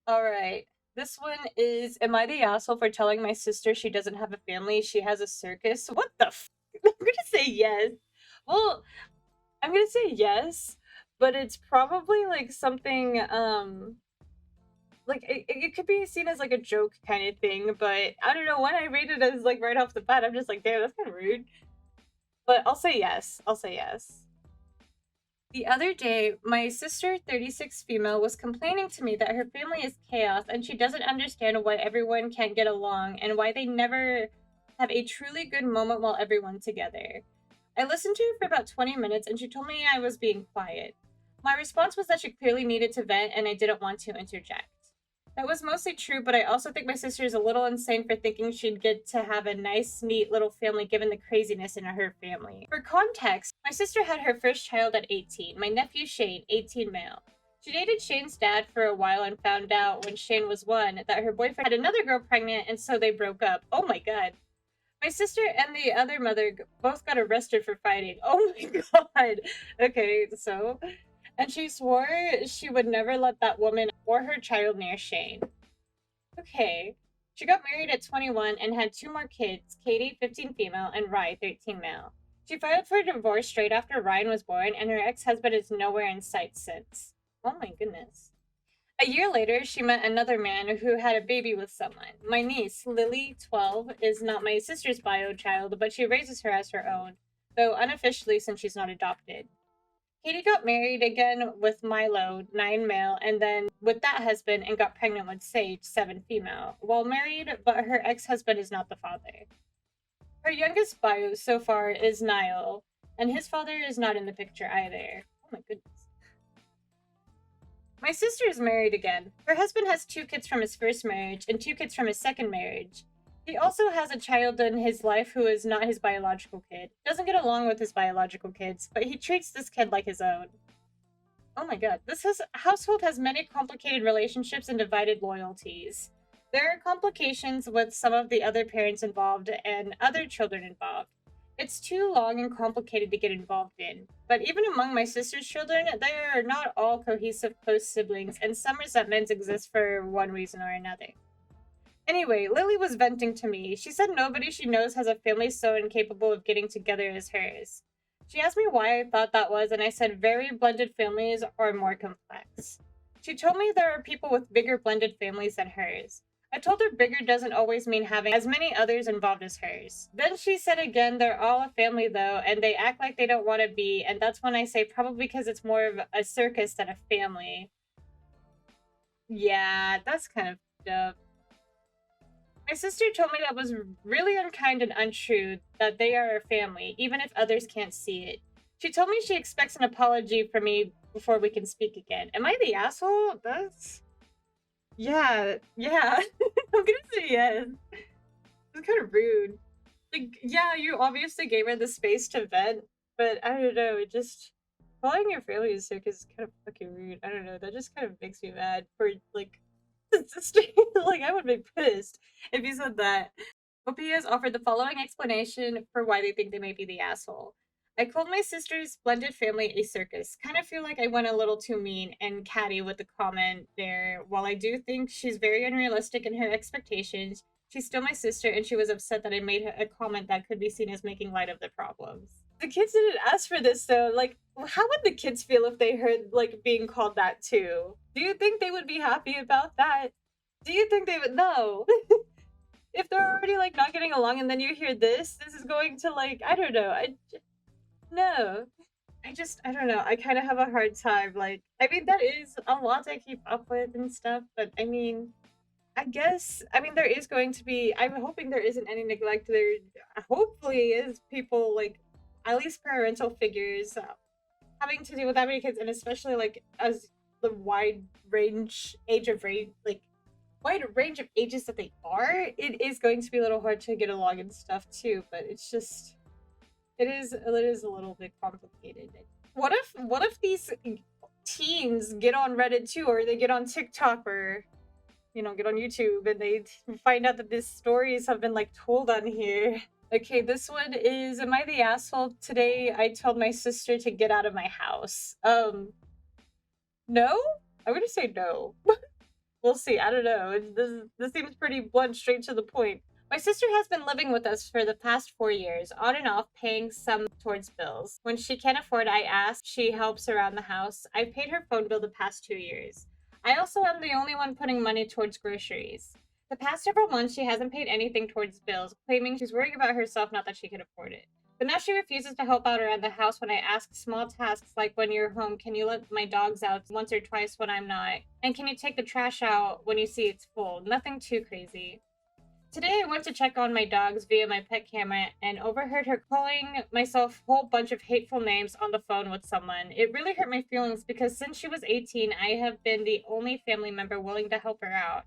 All right. This one is, am I the asshole for telling my sister she doesn't have a family? She has a circus. What the I'm gonna say yes. Well, I'm gonna say yes, but it's probably like something, like it could be seen as like a joke kind of thing, but I don't know. When I read it as like right off the bat, I'm just like, damn, that's kind of rude. But I'll say yes. I'll say yes. The other day, my sister, 36 female, was complaining to me that her family is chaos and she doesn't understand why everyone can't get along and why they never have a truly good moment while everyone's together. I listened to her for about 20 minutes and she told me I was being quiet. My response was that she clearly needed to vent and I didn't want to interject. That was mostly true, but I also think my sister is a little insane for thinking she'd get to have a nice, neat little family given the craziness in her family. For context, my sister had her first child at 18, my nephew Shane, 18 male. She dated Shane's dad for a while and found out when Shane was 1 that her boyfriend had another girl pregnant, and so they broke up. Oh my god. My sister and the other mother both got arrested for fighting. Oh my god. Okay, so and she swore she would never let that woman or her child near Shane. Okay. She got married at 21 and had 2 more kids, Katie, 15 female, and Rye, 13 male. She filed for divorce straight after Ryan was born, and her ex husband is nowhere in sight since. Oh my goodness. A year later, she met another man who had a baby with someone. My niece, Lily, 12, is not my sister's bio child, but she raises her as her own, though unofficially since she's not adopted. Katie got married again with Milo, 9 male, and then with that husband and got pregnant with Sage, 7 female, while married, but her ex husband is not the father. Her youngest bio so far is Niall, and his father is not in the picture either. Oh my goodness. My sister is married again. Her husband has 2 kids from his first marriage and 2 kids from his second marriage. He also has a child in his life who is not his biological kid. Doesn't get along with his biological kids, but he treats this kid like his own. Oh my god. Household has many complicated relationships and divided loyalties. There are complications with some of the other parents involved and other children involved. It's too long and complicated to get involved in. But even among my sister's children, they are not all cohesive close siblings, and some resentments exist for one reason or another. Anyway, Lily was venting to me. She said nobody she knows has a family so incapable of getting together as hers. She asked me why I thought that was, and I said very blended families are more complex. She told me there are people with bigger blended families than hers. I told her bigger doesn't always mean having as many others involved as hers. Then she said again, they're all a family though, and they act like they don't want to be, and that's when I say probably because it's more of a circus than a family. Yeah, that's kind of dope. My sister told me that was really unkind and untrue, that they are a family, even if others can't see it. She told me she expects an apology from me before we can speak again. Am I the asshole? That's. Yeah. I'm gonna say yes. It's kind of rude. Like, yeah, you obviously gave her the space to vent, but I don't know, it just. Calling your family a circus is kind of fucking rude. I don't know, that just kind of makes me mad for, like, sister. Like, I would be pissed if you said that. OP has offered the following explanation for why they think they may be the asshole. I called my sister's blended family a circus. Kind of feel like I went a little too mean and catty with the comment there. While I do think she's very unrealistic in her expectations, she's still my sister and she was upset that I made a comment that could be seen as making light of the problems. The kids didn't ask for this though. Like, how would the kids feel if they heard, like, being called that too? Do you think they would be happy about that? Do you think they would? No. If they're already, like, not getting along and then you hear this is going to, like, I don't know. No. I don't know. I kind of have a hard time. Like, I mean, that is a lot to keep up with and stuff, but I mean, I guess, I mean, there is going to be, I'm hoping there isn't any neglect. There hopefully is people, like, at least parental figures having to deal with that many kids, and especially, like, as the wide range of ages that they are, it is going to be a little hard to get along and stuff too. But it's just, it is a little bit complicated. What if these teens get on Reddit too, or they get on TikTok, or get on YouTube, and they find out that these stories have been, like, told on here? Okay, this one is, am I the asshole? Today I told my sister to get out of my house. No? I'm gonna say no. we'll see. I don't know. This seems pretty blunt, straight to the point. My sister has been living with us for the past 4 years, on and off, paying some towards bills. When she can't afford, I ask. She helps around the house. I've paid her phone bill the past 2 years. I also am the only one putting money towards groceries. The past several months, she hasn't paid anything towards bills, claiming she's worrying about herself, not that she can afford it. But now she refuses to help out around the house when I ask small tasks like when you're home, can you let my dogs out once or twice when I'm not? And can you take the trash out when you see it's full? Nothing too crazy. Today I went to check on my dogs via my pet camera and overheard her calling myself a whole bunch of hateful names on the phone with someone. It really hurt my feelings because since she was 18, I have been the only family member willing to help her out.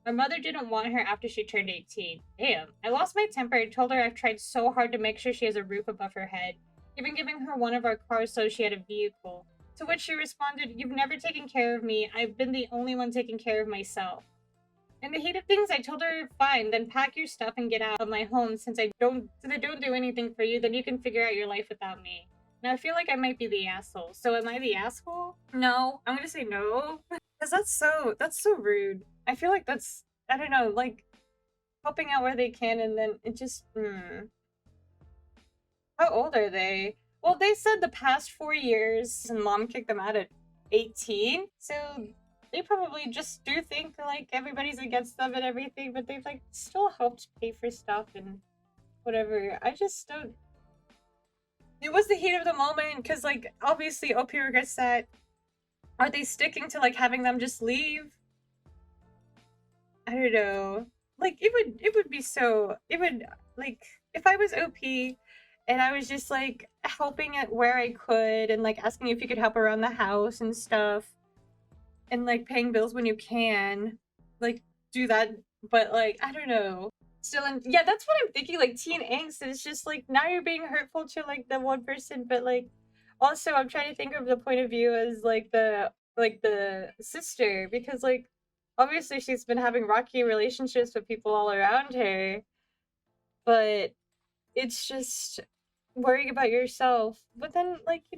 My mother didn't want her after she turned 18. Damn. I lost my temper and told her I've tried so hard to make sure she has a roof above her head, even giving her one of our cars so she had a vehicle. To which she responded, "You've never taken care of me. I've been the only one taking care of myself." In the heat of things, I told her, "Fine, then pack your stuff and get out of my home since I don't do anything for you, then you can figure out your life without me." Now I feel like I might be the asshole. So am I the asshole? No. I'm gonna say no. Because that's so rude. I feel like that's, I don't know, like helping out where they can and then it just How old are they? Well, they said the past 4 years and mom kicked them out at 18. So they probably just do think like everybody's against them and everything, but they've like still helped pay for stuff and whatever. I just don't. It was the heat of the moment because like obviously OP regrets that. Are they sticking to like having them just leave? I don't know. Like it would be so it would like if I was OP and I was just like helping it where I could and like asking if you could help around the house and stuff and like paying bills when you can, like do that. But like I don't know. Still, yeah, that's what I'm thinking. Like teen angst is just like now you're being hurtful to like the one person, but like also I'm trying to think of the point of view as like the sister because like obviously she's been having rocky relationships with people all around her, but it's just worrying about yourself. But then like I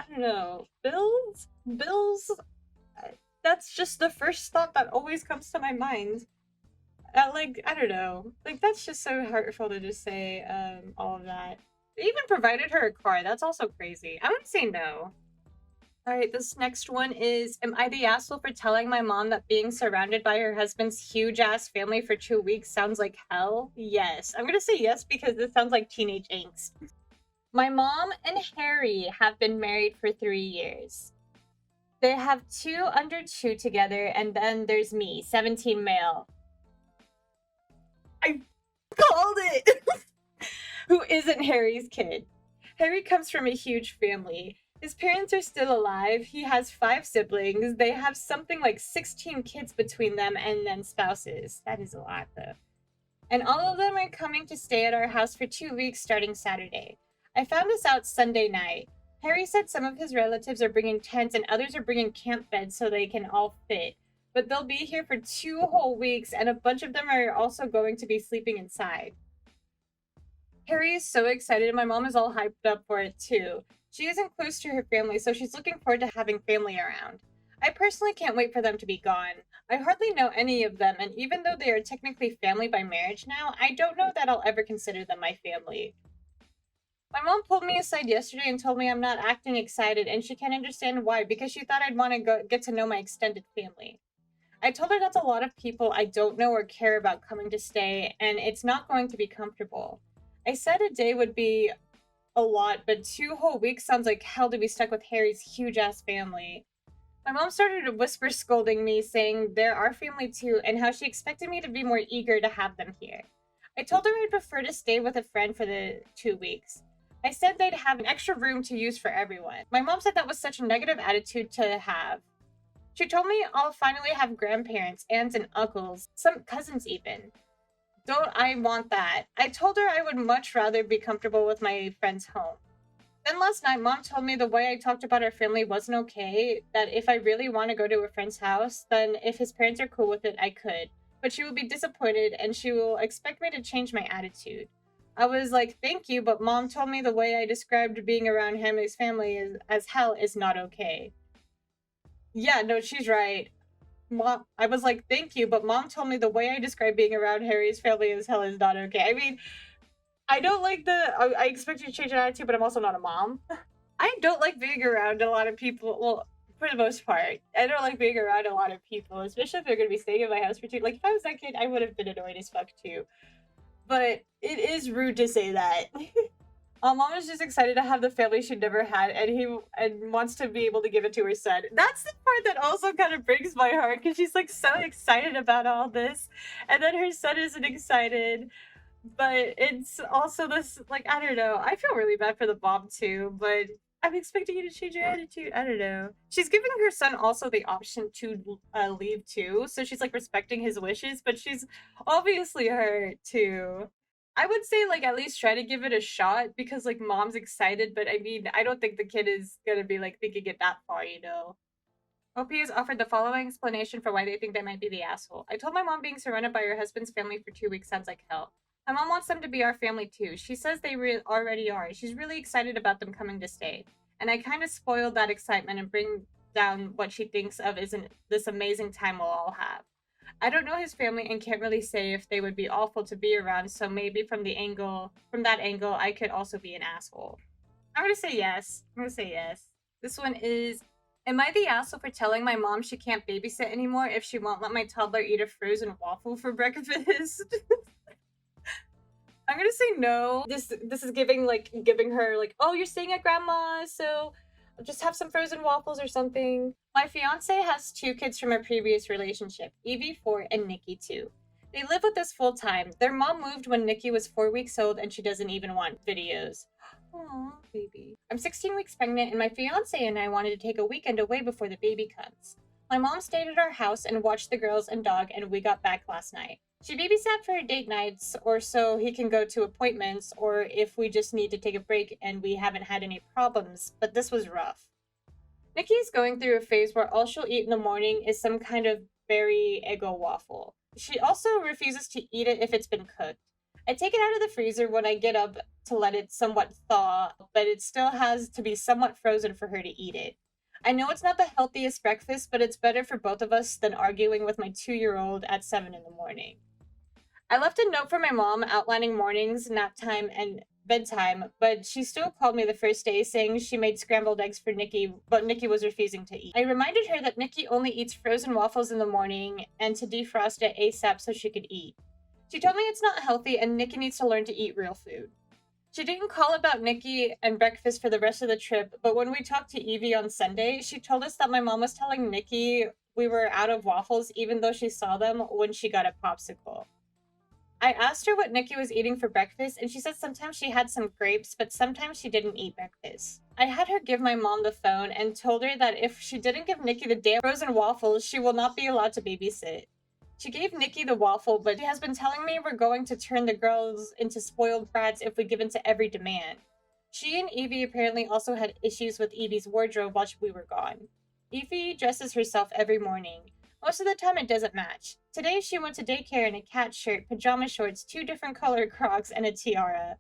don't know, bills that's just the first thought that always comes to my mind. Like I don't know, like that's just so hurtful to just say all of that. They even provided her a car. That's also crazy. I would say no. All right, this next one is, am I the asshole for telling my mom that being surrounded by her husband's huge ass family for 2 weeks sounds like hell? Yes. I'm gonna say yes because this sounds like teenage angst. My mom and Harry have been married for 3 years. They have two under two together, and then there's me, 17 male. I called it! Who isn't Harry's kid. Harry comes from a huge family. His parents are still alive. He has 5 siblings. They have something like 16 kids between them and then spouses. That is a lot, though. And all of them are coming to stay at our house for 2 weeks starting Saturday. I found this out Sunday night. Harry said some of his relatives are bringing tents and others are bringing camp beds so they can all fit. But they'll be here for 2 whole weeks and a bunch of them are also going to be sleeping inside. Harry is so excited and my mom is all hyped up for it too. She isn't close to her family, so she's looking forward to having family around. I personally can't wait for them to be gone. I hardly know any of them, and even though they are technically family by marriage now, I don't know that I'll ever consider them my family. My mom pulled me aside yesterday and told me I'm not acting excited, and she can't understand why, because she thought I'd want to get to know my extended family. I told her that's a lot of people I don't know or care about coming to stay, and it's not going to be comfortable. I said a day would be a lot, but 2 whole weeks sounds like hell to be stuck with Harry's huge-ass family. My mom started to whisper scolding me, saying they're our family too, and how she expected me to be more eager to have them here. I told her I'd prefer to stay with a friend for the 2 weeks. I said they'd have an extra room to use for everyone. My mom said that was such a negative attitude to have. She told me I'll finally have grandparents, aunts and uncles, some cousins even. Don't I want that? I told her I would much rather be comfortable with my friend's home. Then last night, mom told me the way I talked about our family wasn't okay, that if I really want to go to a friend's house, then if his parents are cool with it, I could. But she will be disappointed and she will expect me to change my attitude. I was like, thank you, but mom told me the way I described being around him and his family as hell is not okay. Yeah, no, she's right. mom, I was like, thank you, but mom told me the way I describe being around Harry's family as hell is not okay. I mean, I don't like I expect you to change your attitude, but I'm also not a mom. I don't like being around a lot of people. Well, for the most part, I don't like being around a lot of people, especially if they're gonna be staying in my house for two. Like, if I was that kid, I would have been annoyed as fuck too. But it is rude to say that. Mom is just excited to have the family she never had, and wants to be able to give it to her son. That's the part that also kind of breaks my heart because she's like so excited about all this, and then her son isn't excited. But it's also this, like, I don't know. I feel really bad for the mom too, but I'm expecting you to change your attitude. I don't know. She's giving her son also the option to leave too, so she's like respecting his wishes, but she's obviously hurt too. I would say like at least try to give it a shot because like mom's excited, but I mean I don't think the kid is gonna be like thinking it that far, you know. OP has offered the following explanation for why they think they might be the asshole. I told my mom being surrounded by your husband's family for 2 weeks sounds like hell. My mom wants them to be our family too. She says they already are. She's really excited about them coming to stay. And I kind of spoiled that excitement and bring down what she thinks of as this amazing time we'll all have. I don't know his family and can't really say if they would be awful to be around, so maybe from that angle, I could also be an asshole. I'm gonna say yes. I'm gonna say yes. This one is, am I the asshole for telling my mom she can't babysit anymore if she won't let my toddler eat a frozen waffle for breakfast? I'm gonna say no. This is giving her like, oh, you're staying at grandma's, so just have some frozen waffles or something. My fiance has 2 kids from a previous relationship, Evie 4 and Nikki 2. They live with us full time. Their mom moved when Nikki was 4 weeks old and she doesn't even want videos. Aw, baby. I'm 16 weeks pregnant and my fiance and I wanted to take a weekend away before the baby comes. My mom stayed at our house and watched the girls and dog and we got back last night. She babysat for date nights or so he can go to appointments or if we just need to take a break and we haven't had any problems, but this was rough. Nikki is going through a phase where all she'll eat in the morning is some kind of berry Eggo waffle. She also refuses to eat it if it's been cooked. I take it out of the freezer when I get up to let it somewhat thaw, but it still has to be somewhat frozen for her to eat it. I know it's not the healthiest breakfast, but it's better for both of us than arguing with my 2-year-old at 7 in the morning. I left a note for my mom outlining mornings, nap time, and bedtime, but she still called me the first day saying she made scrambled eggs for Nikki, but Nikki was refusing to eat. I reminded her that Nikki only eats frozen waffles in the morning and to defrost it ASAP so she could eat. She told me it's not healthy and Nikki needs to learn to eat real food. She didn't call about Nikki and breakfast for the rest of the trip, but when we talked to Evie on Sunday, she told us that my mom was telling Nikki we were out of waffles even though she saw them when she got a popsicle. I asked her what Nikki was eating for breakfast, and she said sometimes she had some grapes, but sometimes she didn't eat breakfast. I had her give my mom the phone and told her that if she didn't give Nikki the damn frozen waffles, she will not be allowed to babysit. She gave Nikki the waffle, but she has been telling me we're going to turn the girls into spoiled brats if we give in to every demand. She and Evie apparently also had issues with Evie's wardrobe while we were gone. Evie dresses herself every morning. Most of the time it doesn't match. Today she went to daycare in a cat shirt, pajama shorts, 2 different colored Crocs, and a tiara.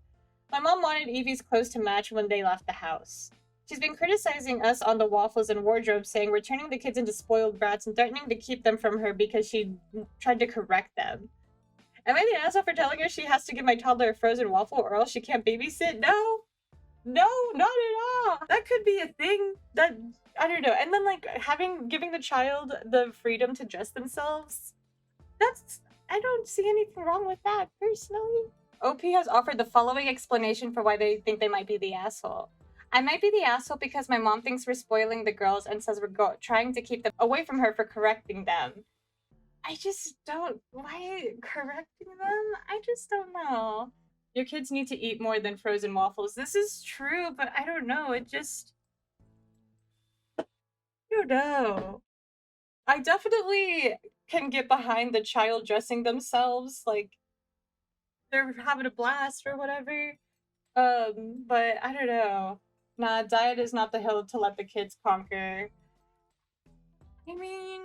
My mom wanted Evie's clothes to match when they left the house. She's been criticizing us on the waffles and wardrobe, saying we're turning the kids into spoiled brats and threatening to keep them from her because she tried to correct them. Am I the asshole for telling her she has to give my toddler a frozen waffle or else she can't babysit? No! No, not at all! That could be a thing that, I don't know. And then like giving the child the freedom to dress themselves, I don't see anything wrong with that personally. OP has offered the following explanation for why they think they might be the asshole. I might be the asshole because my mom thinks we're spoiling the girls and says we're trying to keep them away from her for correcting them. I just don't. Why correcting them? I just don't know. Your kids need to eat more than frozen waffles. This is true, but I don't know. I don't know. I definitely can get behind the child dressing themselves, like they're having a blast or whatever. But I don't know. Nah, diet is not the hill to let the kids conquer. I mean,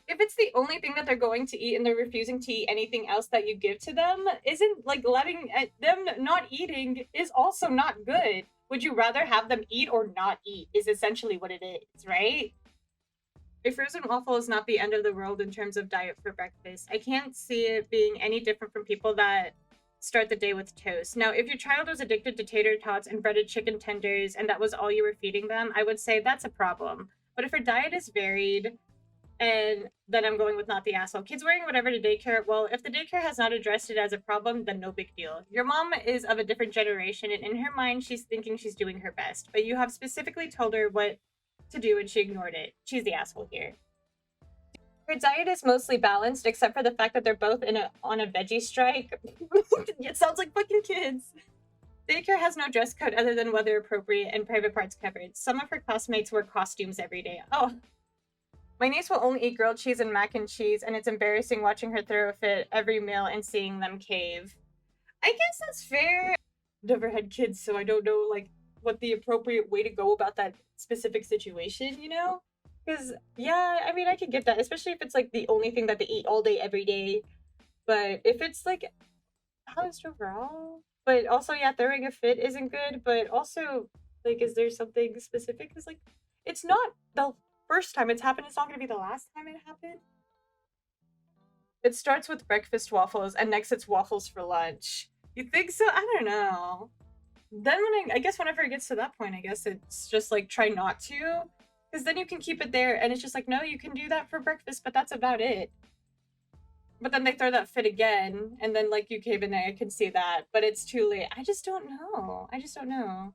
if it's the only thing that they're going to eat and they're refusing to eat anything else that you give to them, isn't like letting them not eating is also not good. Would you rather have them eat or not eat is essentially what it is, right? A frozen waffle is not the end of the world in terms of diet for breakfast. I can't see it being any different from people that start the day with toast. Now, if your child was addicted to tater tots and breaded chicken tenders and that was all you were feeding them, I would say that's a problem. But if her diet is varied, and then I'm going with not the asshole. Kids wearing whatever to daycare. Well, if the daycare has not addressed it as a problem, then no big deal. Your mom is of a different generation, and in her mind, she's thinking she's doing her best. But you have specifically told her what to do, and she ignored it. She's the asshole here. Her diet is mostly balanced, except for the fact that they're both on a veggie strike. It sounds like fucking kids. Daycare has no dress code other than weather appropriate and private parts covered. Some of her classmates wear costumes every day. Oh, my niece will only eat grilled cheese and mac and cheese, and it's embarrassing watching her throw a fit every meal and seeing them cave. I guess that's fair. Never had kids, so I don't know like what the appropriate way to go about that specific situation, you know? Because yeah, I mean I can get that, especially if it's like the only thing that they eat all day every day. But if it's like balanced overall, but also yeah, throwing a fit isn't good. But also like, is there something specific? Because like, it's not the first time it's happened. It's not going to be the last time it happened. It starts with breakfast waffles, and next it's waffles for lunch. You think so? I don't know. Then when I guess whenever it gets to that point, I guess it's just like try not to, because then you can keep it there, and it's just like no, you can do that for breakfast, but that's about it. But then they throw that fit again, and then like you cave in there, I can see that, but it's too late. I just don't know. I just don't know.